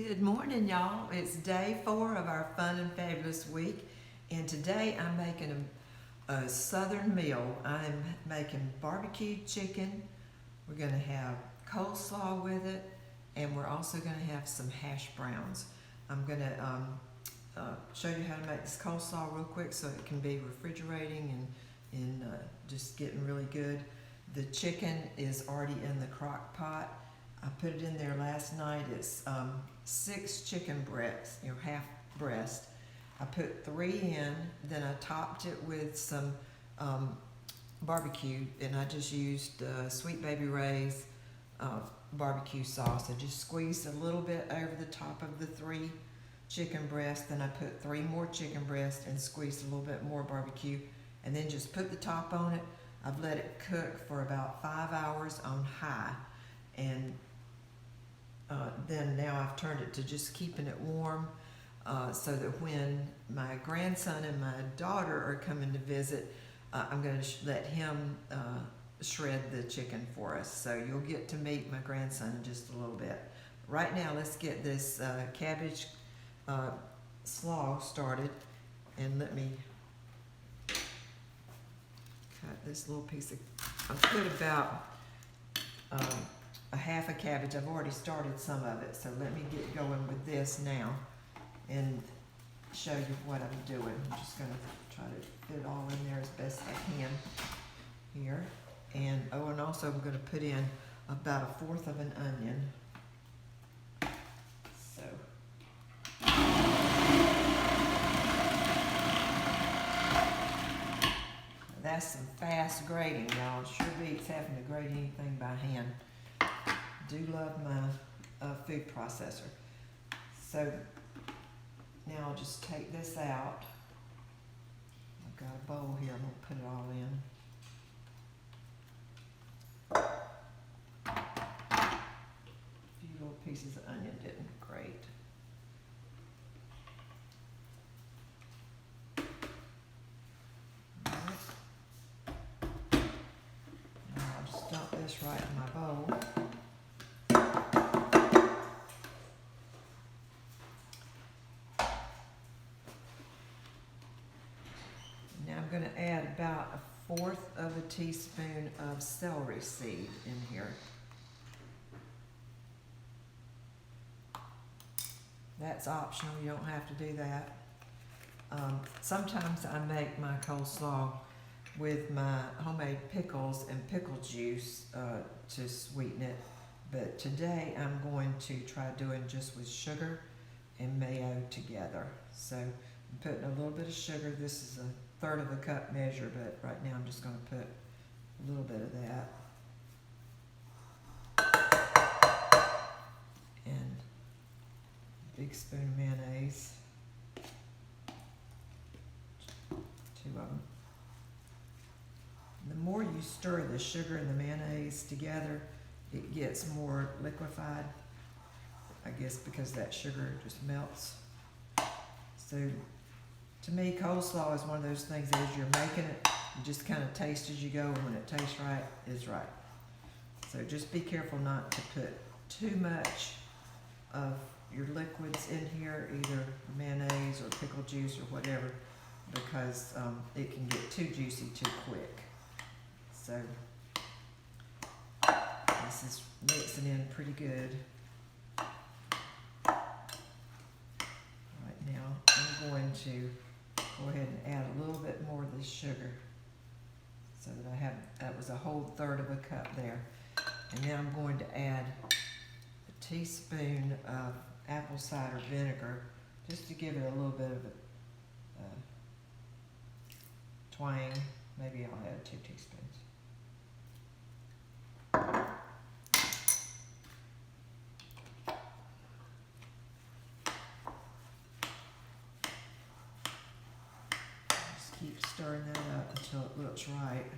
Good morning, y'all. It's day 4 of our fun and fabulous week, and today I'm making a southern meal. I'm making barbecue chicken. We're going to have coleslaw with it, and we're also going to have some hash browns. I'm going to show you how to make this coleslaw real quick so it can be refrigerating and just getting really good. The chicken is already in the crock pot. I put it in there last night. It's 6 chicken breasts, half breast. I put 3 in, then I topped it with some barbecue, and I just used Sweet Baby Ray's barbecue sauce. I just squeezed a little bit over the top of the 3 chicken breasts, then I put 3 more chicken breasts and squeezed a little bit more barbecue, and then just put the top on it. I've let it cook for about 5 hours on high, and then now I've turned it to just keeping it warm so that when my grandson and my daughter are coming to visit, I'm going to let him shred the chicken for us. So you'll get to meet my grandson in just a little bit. Right now, let's get this cabbage slaw started, and let me cut this little piece of, I put about a half a cabbage. I've already started some of it, so let me get going with this now and show you what I'm doing. I'm just going to try to fit it all in there as best I can here. And and also I'm going to put in about 1/4 of an onion. So that's some fast grating, y'all. It sure beats having to grate anything by hand. Do love my food processor. So now I'll just take this out. I've got a bowl here. I'm going to put it all in. A few little pieces of onion didn't grate. All right. Now I'll just dump this right in my bowl. I'm going to add about 1/4 of a teaspoon of celery seed in here. That's optional, you don't have to do that. Sometimes I make my coleslaw with my homemade pickles and pickle juice to sweeten it, but today I'm going to try doing just with sugar and mayo together. So I'm putting a little bit of sugar. This is a 1/3 of a cup measure, but right now I'm just going to put a little bit of that. And a big spoon of mayonnaise. 2 of them. The more you stir the sugar and the mayonnaise together, it gets more liquefied. I guess because that sugar just melts. So to me, coleslaw is one of those things that as you're making it, you just kind of taste as you go, and when it tastes right, it's right. So just be careful not to put too much of your liquids in here, either mayonnaise or pickle juice or whatever, because it can get too juicy too quick. So this is mixing in pretty good. Right now, I'm going to go ahead and add a little bit more of this sugar so that I have, that was a whole 1/3 of a cup there. And now I'm going to add a teaspoon of apple cider vinegar just to give it a little bit of a twang. Maybe I'll add 2 teaspoons. Keep stirring that up until it looks right.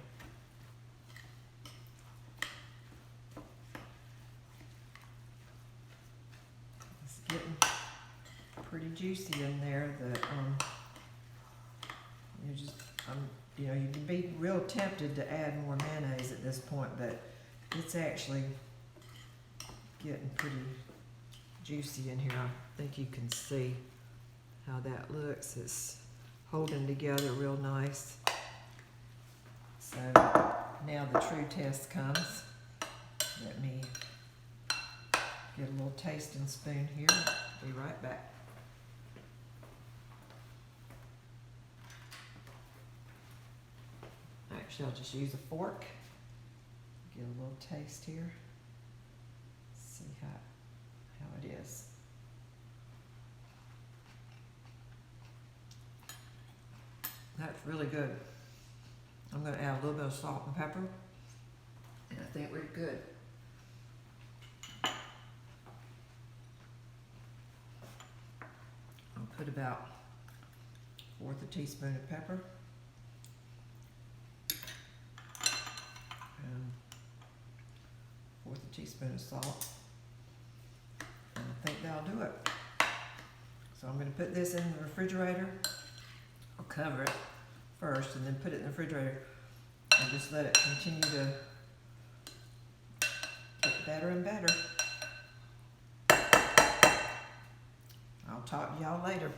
It's getting pretty juicy in there. You can be real tempted to add more mayonnaise at this point, but it's actually getting pretty juicy in here. I think you can see how that looks. It's holding together real nice. So now the true test comes. Let me get a little tasting spoon here. Be right back. Actually, I'll just use a fork. Get a little taste here. See how it is. That's really good. I'm going to add a little bit of salt and pepper, and I think we're good. I'll put about 1/4 teaspoon of pepper. And 1/4 teaspoon of salt. And I think that'll do it. So I'm going to put this in the refrigerator. I'll cover it first and then put it in the refrigerator and just let it continue to get better and better. I'll talk to y'all later.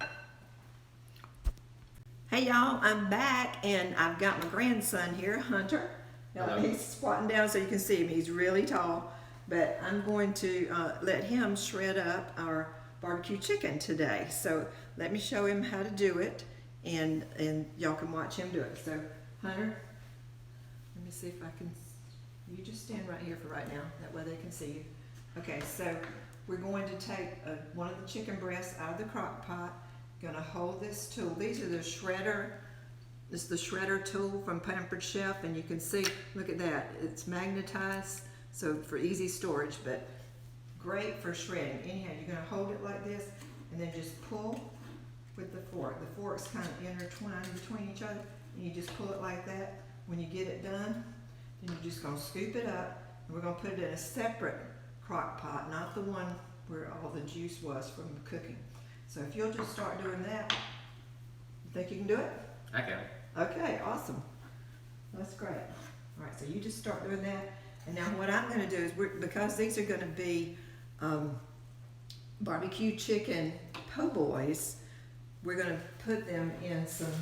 Hey y'all, I'm back and I've got my grandson here, Hunter. Now he's squatting down so you can see him. He's really tall, but I'm going to let him shred up our barbecue chicken today. So let me show him how to do it, and y'all can watch him do it. So Hunter, let me see if I can, you just stand right here for right now, that way they can see you. Okay, so we're going to take one of the chicken breasts out of the crock pot. Gonna hold this tool. These are the shredder. This is the shredder tool from Pampered Chef, and you can see, look at that, it's magnetized, so for easy storage, but great for shredding. Anyhow, you're gonna hold it like this, and then just pull with the fork. The fork's kind of intertwined between each other, and you just pull it like that. When you get it done, then you're just gonna scoop it up, and we're gonna put it in a separate crock pot, not the one where all the juice was from the cooking. So if you'll just start doing that, you think you can do it? I can. Okay, awesome. That's great. All right, so you just start doing that. And now what I'm gonna do is, because these are gonna be barbecue chicken po' boys, we're gonna put them in some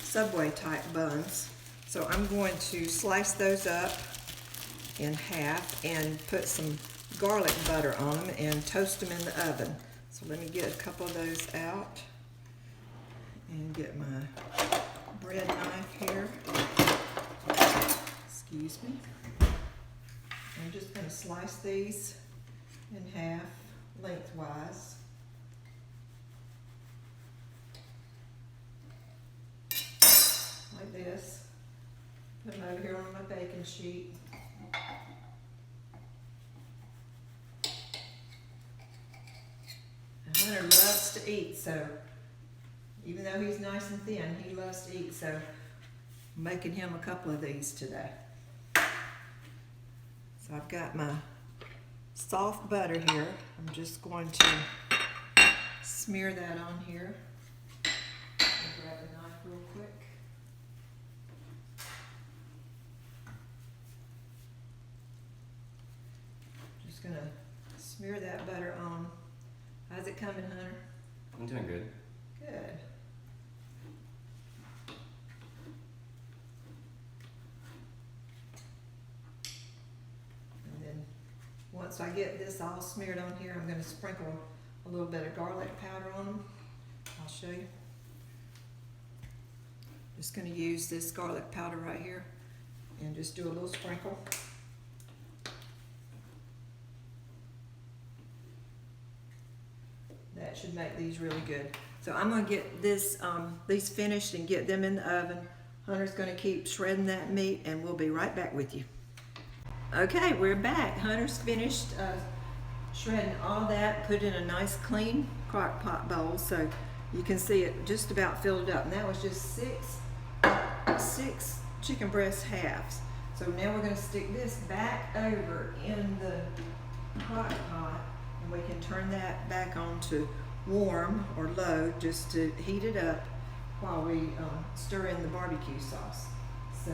Subway type buns. So I'm going to slice those up in half and put some garlic butter on them and toast them in the oven. So let me get a couple of those out and get my bread knife here. Excuse me. I'm just going to slice these in half lengthwise. Like this. Put them over here on my baking sheet. Hunter loves to eat, so even though he's nice and thin, he loves to eat, so I'm making him a couple of these today. So I've got my soft butter here. I'm just going to smear that on here. I'll grab a knife real quick. Just gonna smear that butter on. How's it coming, Hunter? I'm doing good. Good. And then once I get this all smeared on here, I'm going to sprinkle a little bit of garlic powder on them. I'll show you. Just going to use this garlic powder right here and just do a little sprinkle. That should make these really good. So I'm going to get these finished and get them in the oven. Hunter's going to keep shredding that meat, and we'll be right back with you. Okay, we're back. Hunter's finished shredding all that, put in a nice clean crock pot bowl, so you can see it just about filled up. And that was just six chicken breast halves. So now we're going to stick this back over in the crock pot, and we can turn that back on to warm or low just to heat it up while we stir in the barbecue sauce. So,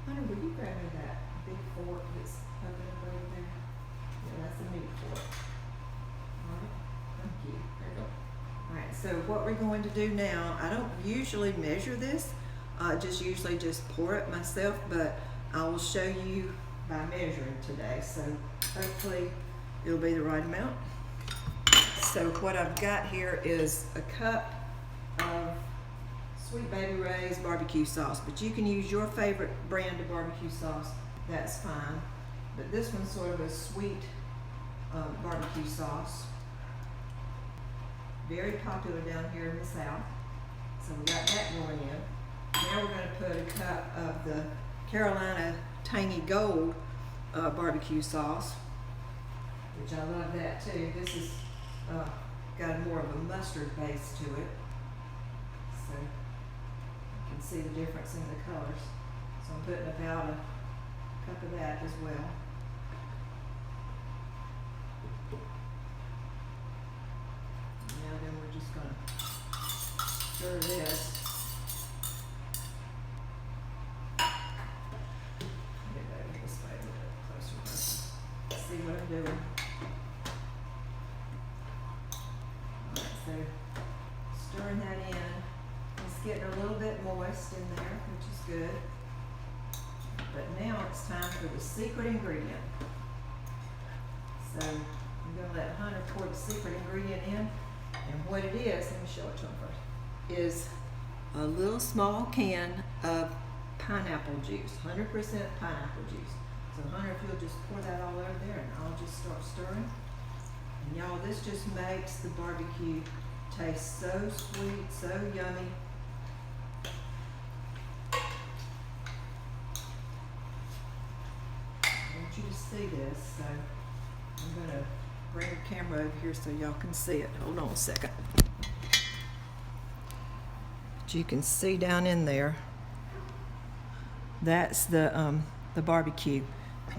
Hunter, will you grab me that big fork that's open up over there? that's the meat for it. Alright, thank you. There you go. Alright, so what we're going to do now, I don't usually measure this, just usually just pour it myself, but I will show you by measuring today, so hopefully it'll be the right amount. So what I've got here is a cup of Sweet Baby Ray's barbecue sauce, but you can use your favorite brand of barbecue sauce, that's fine. But this one's sort of a sweet barbecue sauce. Very popular down here in the South. So we got that going in. Now we're going to put a cup of the Carolina Tangy Gold barbecue sauce, which I love that too. This is got more of a mustard base to it. So you can see the difference in the colors. So I'm putting about a cup of that as well. Now then we're just going to stir this. Get over this way a little bit closer. Let's see what I'm doing. Alright, so stirring that in. It's getting a little bit moist in there, which is good. But now it's time for the secret ingredient. So I'm going to let Hunter pour the secret ingredient in. And what it is, let me show it to him first, is a little small can of pineapple juice, 100% pineapple juice. So Hunter, if you'll just pour that all over there and I'll just start stirring. And y'all, this just makes the barbecue taste so sweet, so yummy. I want you to see this, so I'm going to bring the camera over here so y'all can see it. Hold on a second. But you can see down in there, that's the barbecue,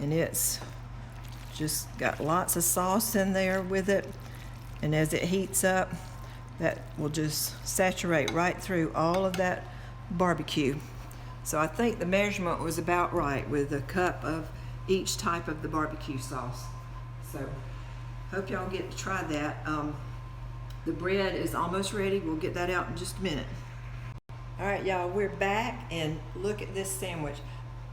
and it's just got lots of sauce in there with it, and as it heats up, that will just saturate right through all of that barbecue. So I think the measurement was about right with a cup of each type of the barbecue sauce. So hope y'all get to try that. The bread is almost ready. We'll get that out in just a minute. All right, y'all, we're back, and look at this sandwich.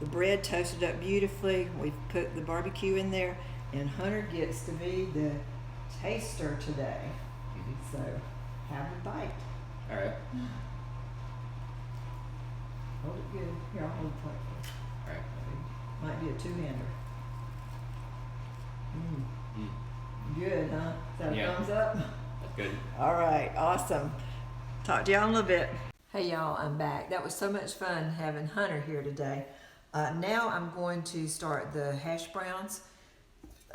The bread toasted up beautifully. We've put the barbecue in there, and Hunter gets to be the taster today. So have a bite. All right. Hold it good. Here, I'll hold the plate for you. All right. Might be a two-hander. Good, huh? Is that a Yeah. thumbs up? That's good. All right, awesome. Talk to y'all in a little bit. Hey y'all, I'm back. That was so much fun having Hunter here today. Now I'm going to start the hash browns.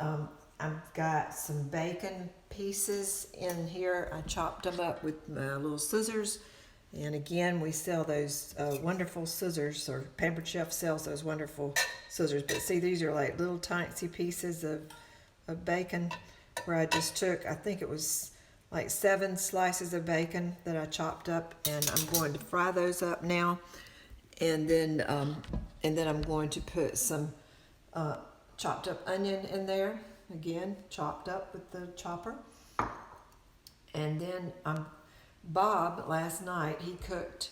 I've got some bacon pieces in here. I chopped them up with my little scissors. And again, we sell those wonderful scissors, or Pampered Chef sells those wonderful scissors. But see, these are like little tiny pieces of bacon, where I just took, I think it was like 7 slices of bacon that I chopped up, and I'm going to fry those up now. And then I'm going to put some chopped up onion in there, again, chopped up with the chopper. And then Bob, last night, he cooked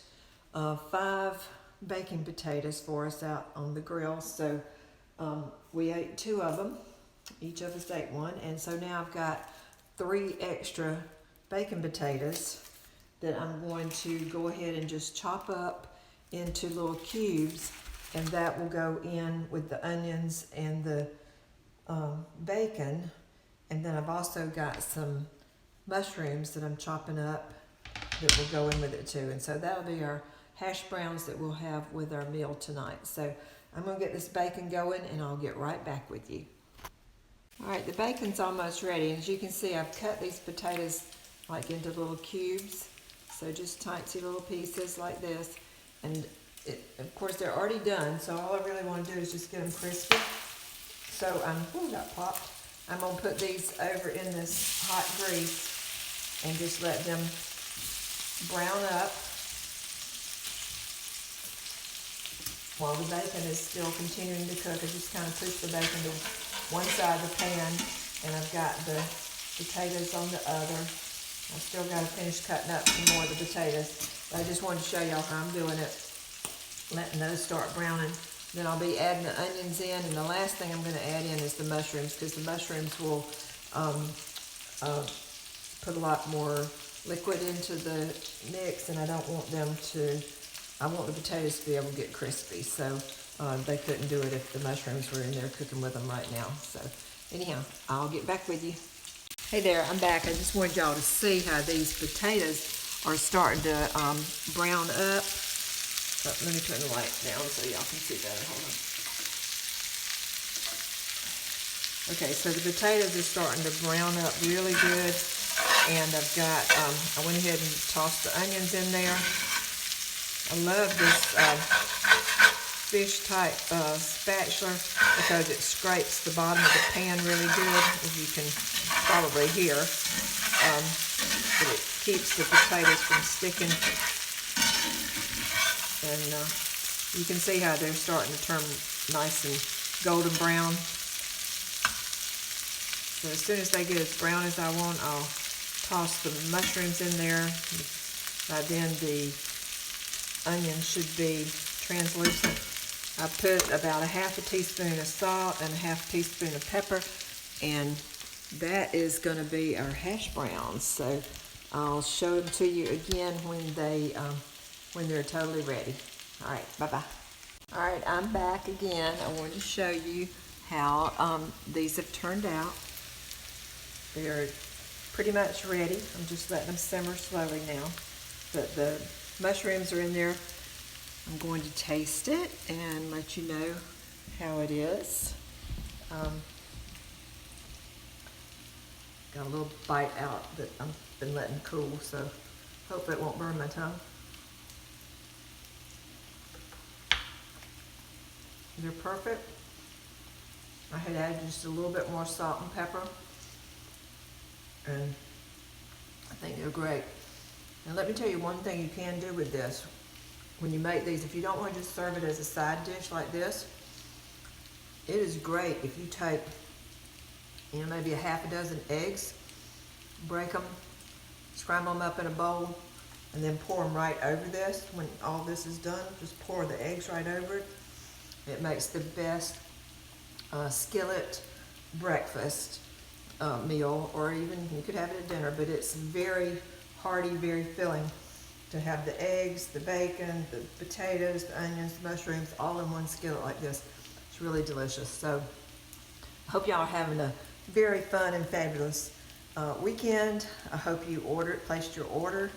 5 baking potatoes for us out on the grill. So we ate 2 of them. Each of us ate 1. And so now I've got 3 extra bacon potatoes that I'm going to go ahead and just chop up into little cubes. And that will go in with the onions and the bacon. And then I've also got some mushrooms that I'm chopping up that will go in with it too. And so that'll be our hash browns that we'll have with our meal tonight. So I'm gonna get this bacon going, and I'll get right back with you. All right, the bacon's almost ready. And as you can see, I've cut these potatoes like into little cubes. So just tiny little pieces like this. And of course, they're already done. So all I really want to do is just get them crispy. So that popped. I'm gonna put these over in this hot grease and just let them brown up while the bacon is still continuing to cook. I just kind of push the bacon to one side of the pan and I've got the potatoes on the other. I still got to finish cutting up some more of the potatoes. But I just wanted to show y'all how I'm doing it. Letting those start browning. Then I'll be adding the onions in, and the last thing I'm going to add in is the mushrooms, because the mushrooms will put a lot more liquid into the mix, and I don't want them to, I want the potatoes to be able to get crispy. So they couldn't do it if the mushrooms were in there cooking with them right now. So anyhow, I'll get back with you. Hey there, I'm back. I just wanted y'all to see how these potatoes are starting to brown up. Oh, let me turn the light down so y'all can see better. Hold on. Okay, so the potatoes are starting to brown up really good. And I've got, I went ahead and tossed the onions in there. I love this fish type spatula because it scrapes the bottom of the pan really good, as you can probably hear. But it keeps the potatoes from sticking. And you can see how they're starting to turn nice and golden brown. So as soon as they get as brown as I want, I'll toss the mushrooms in there. By then the onions should be translucent. I put about a half a teaspoon of salt and a half a teaspoon of pepper, and that is going to be our hash browns. So I'll show them to you again when they're totally ready. All right, bye-bye. All right, I'm back again. I wanted to show you how these have turned out. They're pretty much ready. I'm just letting them simmer slowly now. But the mushrooms are in there. I'm going to taste it and let you know how it is. Got a little bite out that I've been letting cool, so hopefully it won't burn my tongue. They're perfect. I had added just a little bit more salt and pepper, and I think they're great. And let me tell you one thing you can do with this. When you make these, if you don't want to just serve it as a side dish like this, it is great if you take, maybe a half a dozen eggs, break them, scramble them up in a bowl, and then pour them right over this. When all this is done, just pour the eggs right over it. It makes the best skillet breakfast meal, or even you could have it at dinner, but it's very hearty, very filling to have the eggs, the bacon, the potatoes, the onions, the mushrooms, all in one skillet like this. It's really delicious. So I hope y'all are having a very fun and fabulous weekend. I hope you placed your order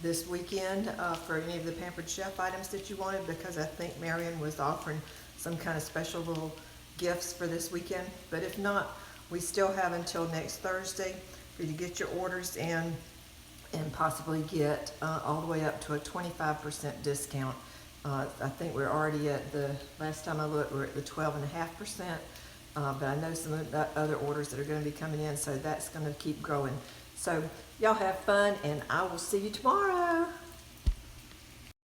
this weekend for any of the Pampered Chef items that you wanted, because I think Marion was offering some kind of special little gifts for this weekend. But if not, we still have until next Thursday for you to get your orders in and possibly get all the way up to a 25% discount. I think we're already at last time I looked, we're at the 12.5%, but I know some of the other orders that are going to be coming in, so that's going to keep growing. So y'all have fun, and I will see you tomorrow.